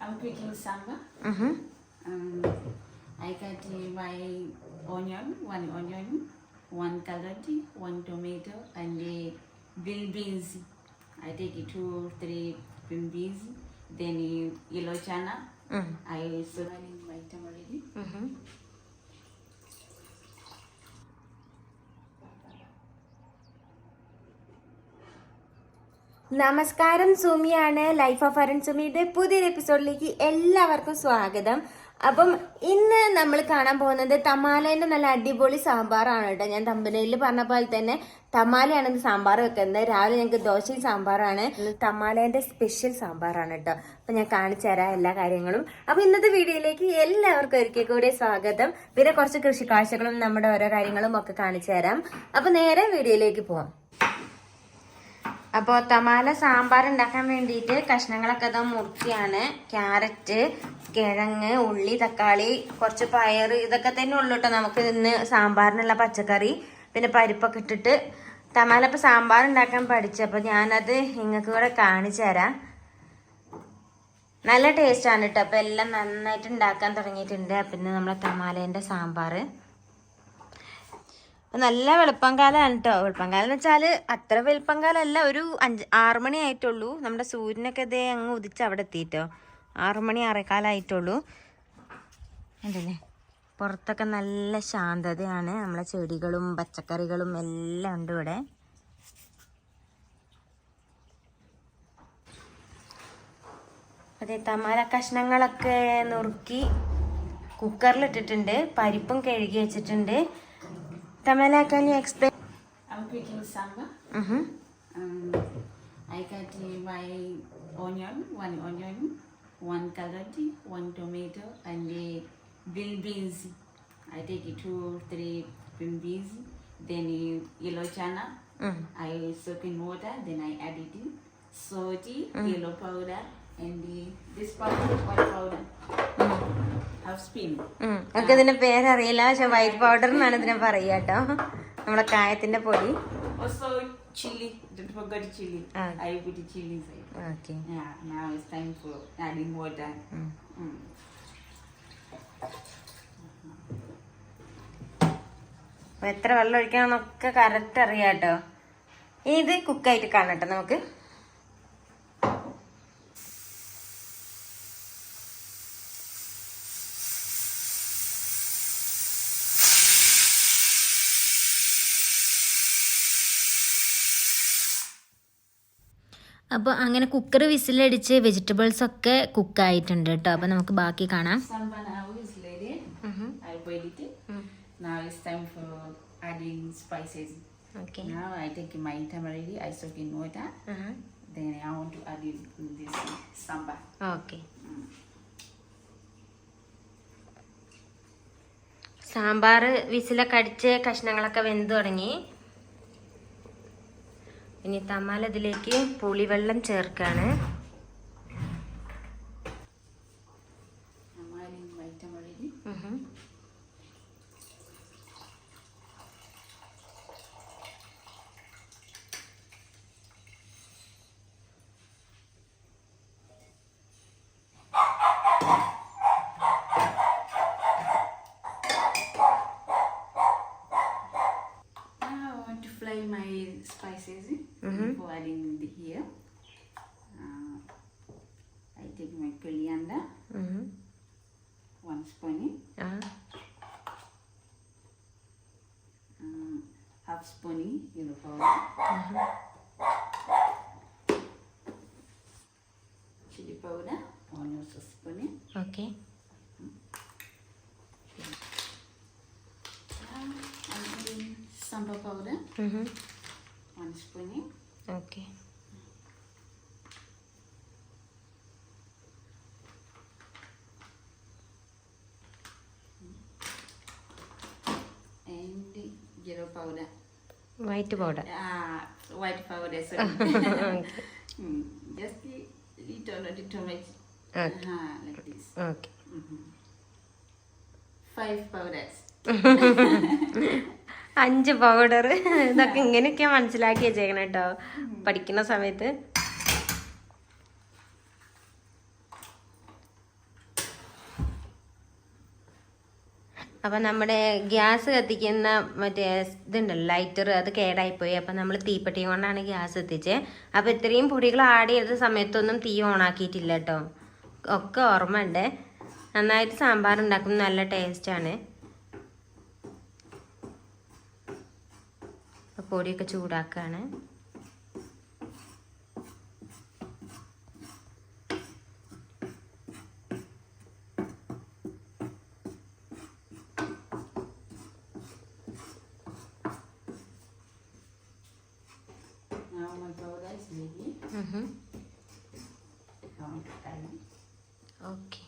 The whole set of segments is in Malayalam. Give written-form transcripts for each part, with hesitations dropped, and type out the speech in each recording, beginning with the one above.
I'm cooking sambar. I cut my onion, one carrot, one tomato, and the green beans. I take 2-3 green beans, then yellow chana. I soak in my tamarind. നമസ്കാരം, സുമിയാണ്. ലൈഫ് ഓഫ് അരുൺ സുമിയുടെ പുതിയൊരു എപ്പിസോഡിലേക്ക് എല്ലാവർക്കും സ്വാഗതം. അപ്പം ഇന്ന് നമ്മൾ കാണാൻ പോകുന്നത് തമാലേന്റെ നല്ല അടിപൊളി സാമ്പാറാണ് കേട്ടോ. ഞാൻ തമ്പനയിൽ പറഞ്ഞ പോലെ തന്നെ തമാലയാണ് ഇന്ന് സാമ്പാർ വെക്കുന്നത്. രാവിലെ ഞങ്ങൾക്ക് ദോശയും സാമ്പാറാണ്. തമാലേന്റെ സ്പെഷ്യൽ സാമ്പാറാണ് കേട്ടോ. അപ്പൊ ഞാൻ കാണിച്ചു തരാം എല്ലാ കാര്യങ്ങളും. അപ്പൊ ഇന്നത്തെ വീഡിയോയിലേക്ക് എല്ലാവർക്കും ഒരിക്കൽ കൂടി സ്വാഗതം. പിന്നെ കുറച്ച് കൃഷി കാഴ്ചകളും നമ്മുടെ ഓരോ കാര്യങ്ങളും ഒക്കെ കാണിച്ചു തരാം. അപ്പൊ നേരെ വീഡിയോയിലേക്ക് പോവാം. അപ്പോൾ തമാല സാമ്പാർ ഉണ്ടാക്കാൻ വേണ്ടിയിട്ട് കഷ്ണങ്ങളൊക്കെ ഇതാ മുറിക്കുകയാണ്. ക്യാരറ്റ്, കിഴങ്ങ്, ഉള്ളി, തക്കാളി, കുറച്ച് പയർ, ഇതൊക്കെ തന്നെ ഉള്ളൂ കേട്ടോ നമുക്ക് ഇന്ന് സാമ്പാറിനുള്ള പച്ചക്കറി. പിന്നെ പരിപ്പൊക്കെ ഇട്ടിട്ട് തമാല ഇപ്പോൾ സാമ്പാർ ഉണ്ടാക്കാൻ പഠിച്ചപ്പോൾ ഞാനത് നിങ്ങൾക്ക് കൂടെ കാണിച്ചു തരാം. നല്ല ടേസ്റ്റാണ് കേട്ടോ. അപ്പോൾ എല്ലാം നന്നായിട്ട് ഉണ്ടാക്കാൻ തുടങ്ങിയിട്ടുണ്ട്. പിന്നെ നമ്മളെ തമാലേൻ്റെ സാമ്പാർ നല്ല വെളുപ്പംകാലമാണ് കേട്ടോ. വെളുപ്പംകാലം എന്ന് വെച്ചാൽ അത്ര വെളുപ്പംകാലമല്ല, ഒരു 5-6 മണി ആയിട്ടുള്ളൂ. നമ്മുടെ സൂര്യനൊക്കെ ഇതേ അങ്ങ് ഉദിച്ച് അവിടെ എത്തിയിട്ടോ. 6 മണി 6:15 ആയിട്ടുള്ളൂ. ഉണ്ടല്ലേ, പുറത്തൊക്കെ നല്ല ശാന്തതയാണ്. നമ്മളെ ചെടികളും പച്ചക്കറികളും എല്ലാം ഉണ്ട് ഇവിടെ. അതെ, തമാല കഷ്ണങ്ങളൊക്കെ നുറുക്കി കുക്കറിലിട്ടിട്ടുണ്ട്. പരിപ്പും കഴുകി വെച്ചിട്ടുണ്ട്. Tamala, can you explain? I'm cooking sambar. I cut my onion, one carrot, one tomato, and the green beans. I take 2-3 green beans, then yellow chana. I soak in water, then I add it in salt, yellow powder, and this powder, white powder. ഒക്കെ ഇതിന്റെ പേരറിയില്ല, പക്ഷെ വൈറ്റ് പൗഡർ എന്നാണ് ഇതിനെ പറയുക കേട്ടോ. നമ്മളെ കായത്തിന്റെ പൊടി. Chili, don't forget chili. I put chili inside. Okay. Yeah, now it's time for adding water. അപ്പൊ എത്ര വെള്ളം ഒഴിക്കണമെന്നൊക്കെ കറക്റ്റ് അറിയാം കേട്ടോ. ഇത് കുക്കായിട്ട് കാണട്ടെ നമുക്ക്. അപ്പോൾ അങ്ങനെ കുക്കർ വിസിലടിച്ച് വെജിറ്റബിൾസ് ഒക്കെ കുക്കായിട്ടുണ്ട് കേട്ടോ. അപ്പോൾ നമുക്ക് ബാക്കി കാണാം. Now it's time for adding spices. Okay. Now I take my tamarind, I soak in water. Then I want to add in this sambar. Okay. Sambar വിസിലൊക്കെ അടിച്ച് കഷ്ണങ്ങളൊക്കെ വെന്ത് തുടങ്ങി. ഇനി തമാല ഇതിലേക്ക് പുളിവെള്ളം ചേർക്കാണ്. My spices before adding here. I take my coriander, 1 spoon, half spoon yellow powder, chili powder, 1 spoon. Okay. Sambar powder, 1 spoon. Okay. And yellow powder. White powder. White powder, sorry. Okay. Just little bit. Okay. Like this. Okay. 5 powders. 5 powder. ഇതൊക്കെ ഇങ്ങനെയൊക്കെ മനസ്സിലാക്കി വെച്ചേക്കണം കേട്ടോ പഠിക്കുന്ന സമയത്ത്. അപ്പം നമ്മുടെ ഗ്യാസ് കത്തിക്കുന്ന മറ്റേ ഇതുണ്ടല്ലോ ലൈറ്റർ, അത് കേടായിപ്പോയി. അപ്പം നമ്മൾ തീപ്പെട്ടിയും കൊണ്ടാണ് ഗ്യാസ് എത്തിച്ചത്. അപ്പം ഇത്രയും പൊടികൾ ആഡ് ചെയ്ത സമയത്തൊന്നും തീ ഓണാക്കിയിട്ടില്ല കേട്ടോ, ഒക്കെ ഓർമ്മ ഉണ്ട്. നന്നായിട്ട് സാമ്പാർ ഉണ്ടാക്കുന്നത് നല്ല ടേസ്റ്റാണ്. പൊടിയൊക്കെ ചൂടാക്കുകയാണ്. ഓക്കെ,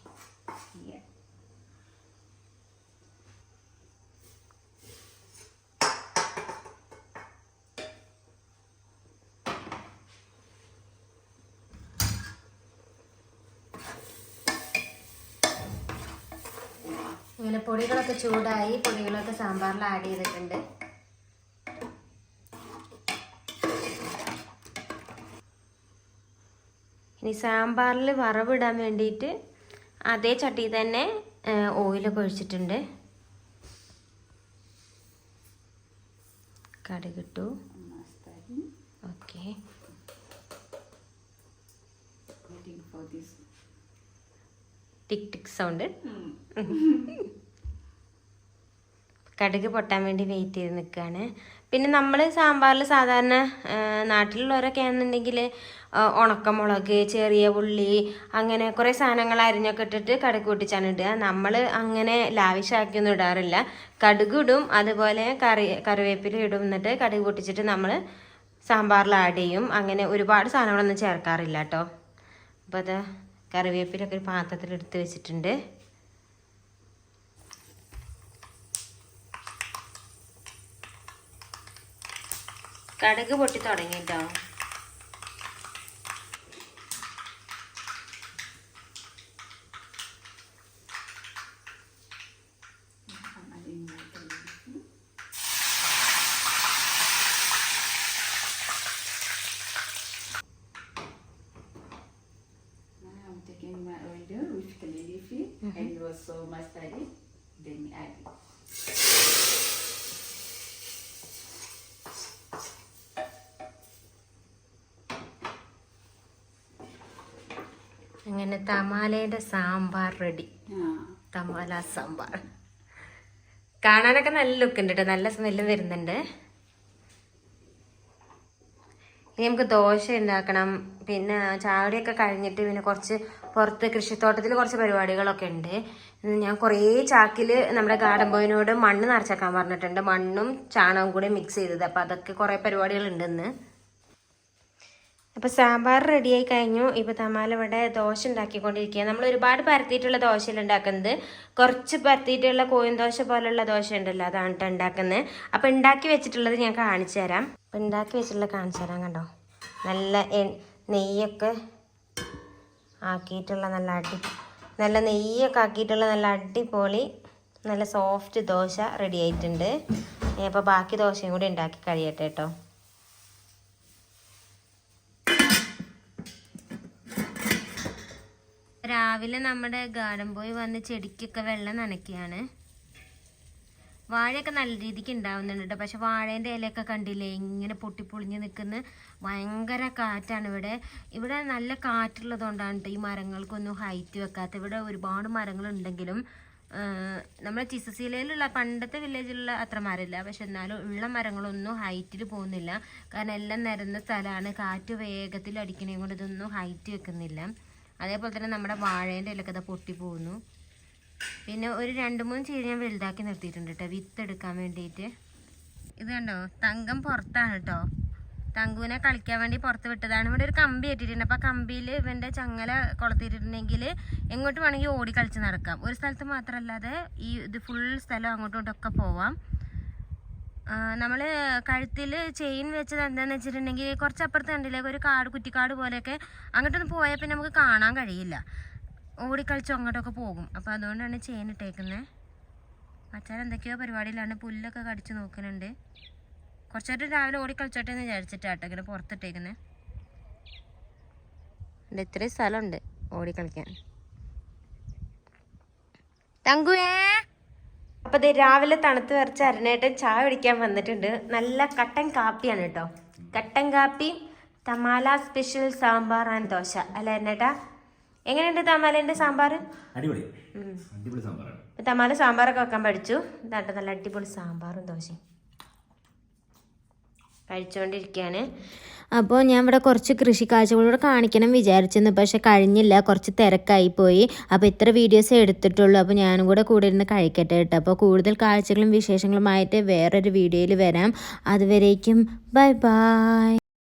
ഇങ്ങനെ പൊടികളൊക്കെ ചൂടായി, പൊടികളൊക്കെ സാമ്പാറിൽ ആഡ് ചെയ്തിട്ടുണ്ട്. ഇനി സാമ്പാറിൽ വറവിടാൻ വേണ്ടിയിട്ട് അതേ ചട്ടിയിൽ തന്നെ ഓയിലൊക്കെ ഒഴിച്ചിട്ടുണ്ട്. കടുകിട്ടു. ഓക്കെ, ടിക് ടിക് സൗണ്ട്. കടുക് പൊട്ടാൻ വേണ്ടി വെയിറ്റ് ചെയ്ത് നിൽക്കുകയാണ്. പിന്നെ നമ്മൾ സാമ്പാറിൽ സാധാരണ നാട്ടിലുള്ളവരൊക്കെ ആണെന്നുണ്ടെങ്കിൽ ഉണക്കമുളക്, ചെറിയ ഉള്ളി, അങ്ങനെ കുറേ സാധനങ്ങൾ അരിഞ്ഞൊക്കെ ഇട്ടിട്ട് കടുക് പൊട്ടിച്ചാണ് ഇടുക. നമ്മൾ അങ്ങനെ ലാവിഷാക്കിയൊന്നും ഇടാറില്ല. കടുക് ഇടും, അതുപോലെ കറിവേപ്പില ഇടും, എന്നിട്ട് കടുക് പൊട്ടിച്ചിട്ട് നമ്മൾ സാമ്പാറിൽ ആഡ് ചെയ്യും. അങ്ങനെ ഒരുപാട് സാധനങ്ങളൊന്നും ചേർക്കാറില്ല കേട്ടോ. അപ്പോൾ അത് കറിവേപ്പിലൊക്കെ ഒരു പാത്രത്തിൽ എടുത്ത് വെച്ചിട്ടുണ്ട്. കടുക് പൊട്ടി തുടങ്ങിട്ടോ. And also mustard, then add it. അങ്ങനെ തമാലയുടെ സാമ്പാർ റെഡി. തമാല സാമ്പാർ കാണാനൊക്കെ നല്ല ലുക്ക് ഉണ്ട് കേട്ടോ, നല്ല സ്മെല്ലും വരുന്നുണ്ട്. ഇനി നമുക്ക് ദോശ ഉണ്ടാക്കണം. പിന്നെ ചാവടിയൊക്കെ കഴിഞ്ഞിട്ട് പിന്നെ കുറച്ച് പുറത്ത് കൃഷിത്തോട്ടത്തിൽ കുറച്ച് പരിപാടികളൊക്കെ ഉണ്ട്. ഞാൻ കുറേ ചാക്കിൽ നമ്മുടെ ഗാർഡൻ ബോയിനോട് മണ്ണ് നിറച്ചേക്കാൻ പറഞ്ഞിട്ടുണ്ട്, മണ്ണും ചാണകവും കൂടെ മിക്സ് ചെയ്തത്. അപ്പം അതൊക്കെ കുറേ പരിപാടികളുണ്ടെന്ന്. അപ്പോൾ സാമ്പാർ റെഡിയായി കഴിഞ്ഞു. ഇപ്പോൾ തമാല ഇവിടെ ദോശ ഉണ്ടാക്കിക്കൊണ്ടിരിക്കുക. നമ്മൾ ഒരുപാട് പരത്തിയിട്ടുള്ള ദോശയിൽ ഉണ്ടാക്കുന്നത്, കുറച്ച് പരത്തിയിട്ടുള്ള കോയിൻ ദോശ പോലുള്ള ദോശ ഉണ്ടല്ലോ, അതാണ് കേട്ടോ ഉണ്ടാക്കുന്നത്. അപ്പോൾ ഉണ്ടാക്കി വെച്ചിട്ടുള്ളത് ഞാൻ കാണിച്ചു തരാം. അപ്പോൾ ഉണ്ടാക്കി വെച്ചിട്ടുള്ളത് കാണിച്ചു തരാം. കണ്ടോ, നല്ല നെയ്യൊക്കെ ആക്കിയിട്ടുള്ള നല്ല നെയ്യൊക്കെ ആക്കിയിട്ടുള്ള നല്ല അടിപൊളി നല്ല സോഫ്റ്റ് ദോശ റെഡി ആയിട്ടുണ്ട്. അപ്പോൾ ബാക്കി ദോശയും കൂടി ഉണ്ടാക്കി കഴിയട്ടെ കേട്ടോ. രാവിലെ നമ്മുടെ ഗാർഡൻ ബോയ് വന്ന് ചെടിക്കൊക്കെ വെള്ളം നനയ്ക്കുകയാണ്. വാഴയൊക്കെ നല്ല രീതിക്ക് ഉണ്ടാവുന്നുണ്ട് കേട്ടോ. പക്ഷെ വാഴേൻ്റെ ഇലയൊക്കെ കണ്ടില്ലേ ഇങ്ങനെ പൊട്ടിപ്പൊളിഞ്ഞ് നിൽക്കുന്ന, ഭയങ്കര കാറ്റാണ് ഇവിടെ നല്ല കാറ്റുള്ളതുകൊണ്ടാണ് കേട്ടോ ഈ മരങ്ങൾക്കൊന്നും ഹൈറ്റ് വെക്കാത്ത. ഇവിടെ ഒരുപാട് മരങ്ങളുണ്ടെങ്കിലും നമ്മുടെ ചിസസീലയിലുള്ള പണ്ടത്തെ വില്ലേജിലുള്ള അത്ര മരമില്ല. പക്ഷെ എന്നാലും ഉള്ള മരങ്ങളൊന്നും ഹൈറ്റിൽ പോകുന്നില്ല. കാരണം എല്ലാം നിരന്ന സ്ഥലമാണ്, കാറ്റ് വേഗത്തിൽ അടിക്കണേ കൊണ്ട് ഇതൊന്നും ഹൈറ്റ് വെക്കുന്നില്ല. അതേപോലെ തന്നെ നമ്മുടെ വാഴേൻ്റെ ഇലയൊക്കെ അത് പൊട്ടിപ്പോകുന്നു. പിന്നെ ഒരു 2-3 ചീര ഞാൻ വലുതാക്കി നിർത്തിയിട്ടുണ്ട് കേട്ടോ, വിത്ത് എടുക്കാൻ വേണ്ടിയിട്ട്. ഇത് കണ്ടോ, തങ്കം പുറത്താണ് കേട്ടോ. തങ്കുവിനെ കളിക്കാൻ വേണ്ടി പുറത്ത് വിട്ടതാണ്. ഇവിടെ ഒരു കമ്പി ഇട്ടിട്ടുണ്ട്. അപ്പോൾ ആ കമ്പിയിൽ ഇവൻ്റെ ചങ്ങല കൊളുത്തിയിട്ടുണ്ടെങ്കിൽ എങ്ങോട്ട് വേണമെങ്കിൽ ഓടി കളിച്ച് നടക്കാം. ഒരു സ്ഥലത്ത് മാത്രമല്ലാതെ ഇത് ഫുൾ സ്ഥലം അങ്ങോട്ടും ഇങ്ങോട്ടൊക്കെ പോവാം. നമ്മൾ കഴുത്തിൽ ചെയിൻ വെച്ചത് എന്താണെന്ന് വെച്ചിട്ടുണ്ടെങ്കിൽ കുറച്ചപ്പുറത്ത് കണ്ടില്ലേ ഒരു കുറ്റിക്കാട് പോലെയൊക്കെ, അങ്ങോട്ടൊന്ന് പോയാൽ പിന്നെ നമുക്ക് കാണാൻ കഴിയില്ല, ഓടിക്കളിച്ചും അങ്ങോട്ടൊക്കെ പോകും. അപ്പോൾ അതുകൊണ്ടാണ് ചെയിൻ ഇട്ടേക്കുന്നത്. അച്ഛൻ എന്തൊക്കെയോ പരിപാടിയിലാണ്, പുല്ലൊക്കെ കടിച്ച് നോക്കുന്നുണ്ട്. കുറച്ചായിട്ട് രാവിലെ ഓടിക്കളിച്ചോട്ടെ എന്ന് വിചാരിച്ചിട്ടാട്ടോ ഇങ്ങനെ പുറത്തിട്ടേക്കുന്നത്. ഇത്രയും സ്ഥലമുണ്ട് ഓടിക്കളിക്കാൻ. തങ്കുവേ അപ്പോൾ ഇത് രാവിലെ തണുത്ത് വരച്ച അരണേട്ടൻ ചായ കുടിക്കാൻ വന്നിട്ടുണ്ട്. നല്ല കട്ടൻ കാപ്പിയാണ് കേട്ടോ. കട്ടൻ കാപ്പി, തമാല സ്പെഷ്യൽ സാമ്പാർ ആൻഡ് ദോശ അല്ല അരണേട്ടാ? എങ്ങനെയുണ്ട് തമാലേൻ്റെ സാമ്പാർ? അടിപൊളി സാമ്പാറാണ്. തമാല സാമ്പാറൊക്കെ വെക്കാൻ പഠിച്ചു. ഇതാണ്ട് നല്ല അടിപൊളി സാമ്പാറും ദോശയും കഴിച്ചുകൊണ്ടിരിക്കുകയാണ്. അപ്പോൾ ഞാൻ ഇവിടെ കുറച്ച് കൃഷി കാഴ്ചകളൂടെ കാണിക്കണം വിചാരിച്ചിരുന്നു, പക്ഷെ കഴിഞ്ഞില്ല, കുറച്ച് തിരക്കായി പോയി. അപ്പോൾ ഇത്ര വീഡിയോസ് എടുത്തിട്ടുള്ളൂ. അപ്പോൾ ഞാനും കൂടെ ഇരുന്ന് കഴിക്കട്ടെ കേട്ടോ. അപ്പോൾ കൂടുതൽ കാഴ്ചകളും വിശേഷങ്ങളുമായിട്ട് വേറൊരു വീഡിയോയിൽ വരാം. അതുവരേക്കും ബൈ ബൈ.